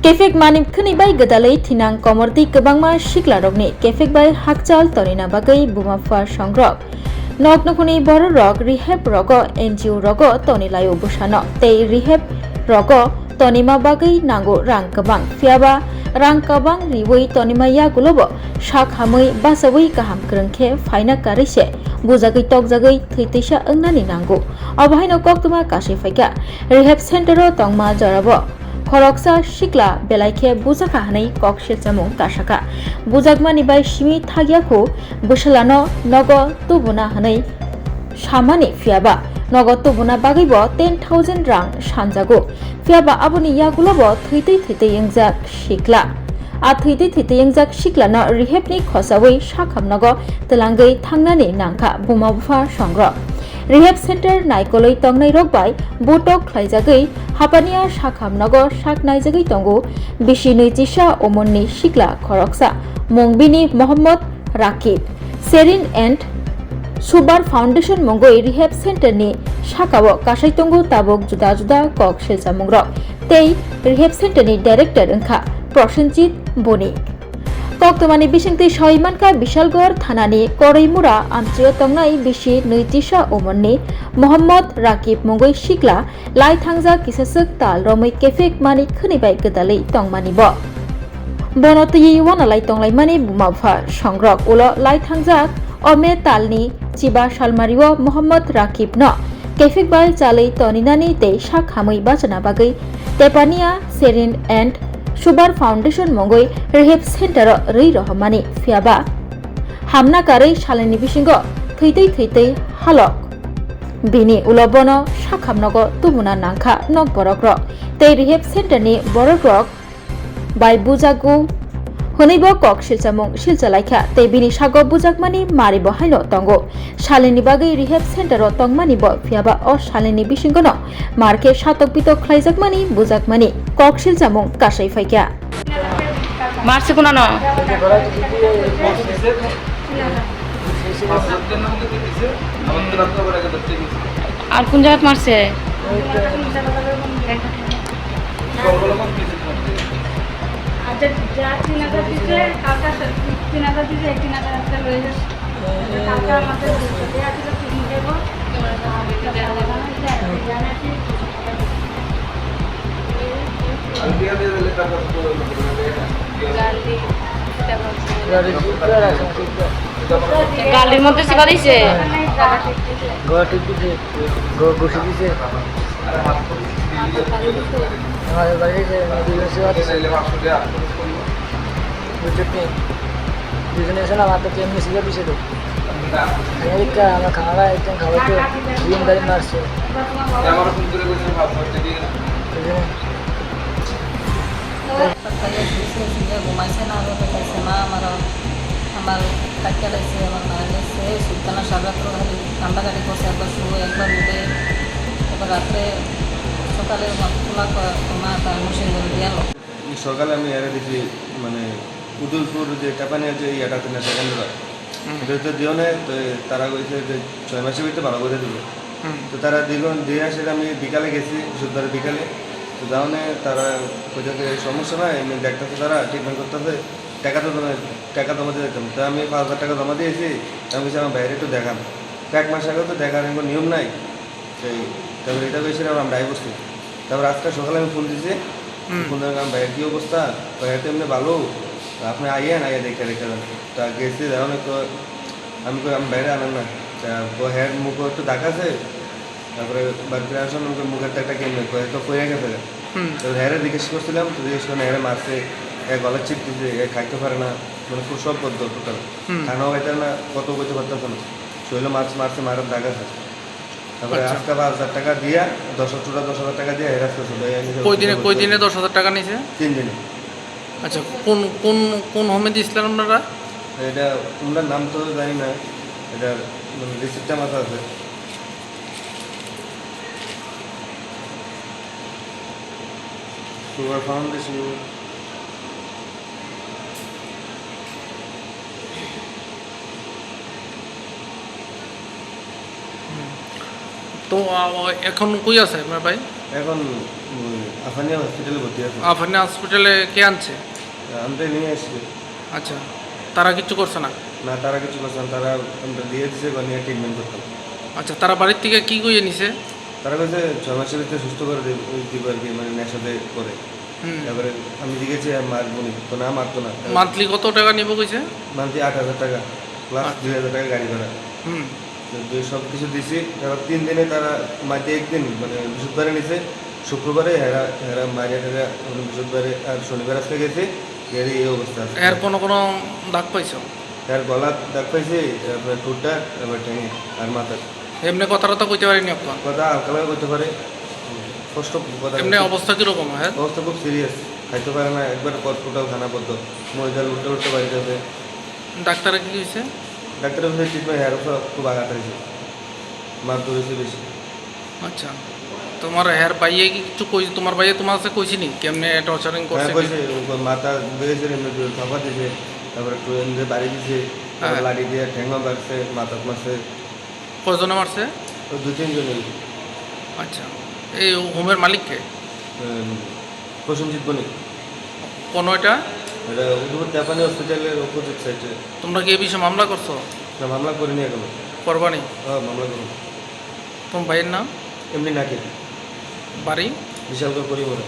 Kefek manip khani bai gadalai thinang komorti kebangma siklarokni kefek bai hakchal torina bagai bumafa songrok nok nokuni bor rok rehab rogo NGO rogo tonilayo busano tei rehab rogo tonima bagai nango rang kabang fiaba rang kabang riwei tonima ya gulobo sak hamui basawai kaham krengkhe faina karise bujagai tokjagai thiteisa ongnani nango obahaino koktuma kasai faika rehab center o tongma jarabo Khoroksa sikla belaikhe bujaka hanai kokshil chamung tasaka bujakmani bai simi thagyako busalano nogo tubuna hanai samani fiaba nogo tubuna bagaibo 10,000 rang sanjago fiaba aboni yagulobo thitei engjak sikla a thitei engjak siklano rehabni khosawai sakhamnago telangai thangnani nangkha bumabufa songro Rehab Center naikoloi tongnai rokbai botok khlaijagai hapania sakhamnago saknaijagai tongo bisi neitisa omonni sikla khoroksa mongbini Mohammad Rakib Serin and Subar Foundation mongoi Rehab Center ni sakao kasai tongo tabok juda juda kok selsamungrok tei Rehab Center ni director engkha Prosenjit Boni Koktomani bisingti Soimanka Bishalgor Thanani Koreimura Amchio Tongnai Bisi Neitisa Omonni Mohammad Rakib Mongoi Sikla Lai Thangja Kisasuk Tal Romoi Kefek Mani Khunibai Gedalei Tongmani Bo Bono Tyi Wanalai Tonglai Mani Bumapha Songrok Ulo Lai Thangja Ome Talni Chiba Salmariwo Mohammad Rakib No Kefek Bai Chalei Toninani Tei Sak Hamui Bachana Bagai Tepania Serin and Subar Foundation mongoi Rehab Center rei rohmani fiaba hamna karai salani bisingo thitei halok bini ulobono sakhamnago tubuna nangkha nok borokrok tei Rehab Center ni borokrok bai bujago honeibo kok silchamung silchalaikha tei bini sago bujakmani maribo haino tongo salini bagai Rehab Center o tongmani bo fiaba o salini bisingono marke satok bitok khlaijakmani bujakmani kok silchamung kasai faikya মারছে কোন না আর কোন জায়গায় মারছে আচ্ছা যা 3000 দিতে কাকা 3000 দিতে 3000 একটা লয়ে যাচ্ছে কাকা আমাদের বলতে আছে তুমি দেব গালির মধ্যে চিপা দিছে দুজনে এসে না মাত্র কেমনি শিখে দিছে তো আমার খাওয়া একদম খাওয়া তো দিন গাড়ি মারছে ঘুমাইছে না আগে পেটাইছে মা আমার কাটিয়া লাগছে আমার মারা গেছে সুলতানা সারাত্র খালি কান্দাকাটি করছে একবার শুয়ে একবার উঠে এবার রাত্রে সকালে খোলা মা তার মুসিন করে দিয়াল সকালে আমি এর দেখি মানে উদুলপুর যে টাপানি আছে এই এটাতে না সেকেন্ডরা এটা তো দিও না তো তারা কইছে যে 6 মাসের ভিতরে ভালো করে দিবে তো তারা দিল দিয়ে আসে আমি বিকালে গেছি বুধবার বিকালে তো যাওনে তারা কইছে সমস্যা নাই এমনি দেখতেছে তারা ট্রিটমেন্ট করতেছে টাকা জমা দিয়ে দিতাম তো আমি 5,000 টাকা জমা দিয়েছি আমি বলছি আমার বাইরে একটু দেখান তো 1 মাস আগে তো দেখার কোনো নিয়ম নাই সেই তারপরে এটা কইছিলাম আমরা বসছি তারপর আজকে সকালে আমি ফোন দিয়েছি ফোন দিয়ে আমার বাইরের কী অবস্থা বাইরে এমনি ভালো আপনি আইয়া দেখে যান তা গেছি অনেক আমি বাইরে আনেন না হ্যাঁ মুখ একটু দেখাছে তারপরে বাড়িতে আসলাম মুখের একটা কেমন তো পড়ে গেছে তো হ্যাঁ জিজ্ঞেস করছিলাম তো জিজ্ঞেস করে হ্যাঁ মারছে গলার চিপ দিচ্ছে খাইতে পারে না মানে খুব সব পদ্ম টোটাল খানাও খাইতে না কত করতে পারতেছে না শৈল মারছে মারার দাগ আছে তারপরে আজকে 5,000 টাকা দিয়া 10,000 টাকা দিয়ে হেরাস্ত চলে কই দিনে 10,000 টাকা নিয়েছে 3 দিনে আচ্ছা কোন হোমে দিয়েছিলেন আপনারা এটা ওনার নাম তো জানি না এটা মানে রিসিপ্টটা মাথা আছে সুগার ফাউন্ডেশন তো এখন কই আছে আপনার ভাই এখন আফানিয়া হসপিটালে ভর্তি আছে। আফানি হসপিটালে কে আনছে? আমরা নিয়ে আসছি। আচ্ছা, তারা কিছু করছে না? না, তারা কিছু করছে না, তারা আমরা দিয়ে দিচ্ছে বা নিয়ে ট্রিটমেন্ট করতাম। আচ্ছা, তারা বাড়ির থেকে কি কইয়ে নিছে? তারা কাছে 6 মাসের ভিতরে সুস্থ করে দিব আর কি, মানে নেশাতে করে। হুম, তারপরে আমি জিজ্ঞেছি মারবো নি, তো না মারতো না। মান্থলি কত টাকা নিব কইছে? মান্থলি 8,000 টাকা প্লাস 2,000 টাকা গাড়ি ভাড়া। হুম, তো সব কিছু দিছি। তারপর 3 দিনে তারা মাঝে একদিন মানে বৃহস্পতিবারে নিছে, শুক্রবারে হেরা মারিয়া টেরা, বৃহস্পতিবারে আর শনিবার আজকে গেছে, এর এই অবস্থা আছে। এর কোনো দাগ পাইছো? তার গলা দাগ পাইছে, তারপরে ঠোঁটটা, তারপর ঠেঙে আর মাথা। এমনি কথা কইতে পারিনি আপনার? কথা হালকা করতে পারে, কষ্ট কথা। এমনি অবস্থা কিরকম? হ্যাঁ, অবস্থা খুব সিরিয়াস, খাইতে পারে না, একবার টোটাল খানা পদ্ম মরিদাল উঠতে বাড়িতে আছে। ডাক্তারে কি হয়েছে? ডাক্তারের কাছে ট্রিটমেন্ট হেয়ার খুব আঘাত হয়েছে, মার ধরেছে বেশি। আচ্ছা, তোমার হেয়ার পাইয়ে কি কিছু কই? তোমার ভাইয়ে তোমার কাছে কইছিনি কেমনে টর্চারিং করছে? হ্যাঁ কইছে, মাথা বেড়েছে, থাপা দিছে, তারপরে একটু এমনি বাড়ি দিছে, তারপর হ্যাঁ। লাঠি দিয়ে ঠেঙ্গা মারছে, মাথা মারছে। কজনে মারছে? তো 2-3 জনের। আচ্ছা, এই হোমের মালিককে? প্রসেনজিৎ বণিক। কোনো এটা? এটা উদয়পুর জাপানি হসপিটালের অপোজিট সাইডে। তোমরা কি এই বিষয়ে মামলা করছো? না, মামলা করিনি এখনো। করবানি? হ্যাঁ, মামলা করুন। তোমার ভাইয়ের নাম? এমনি নাকি বাড়ি? বিশাল করে করি মনে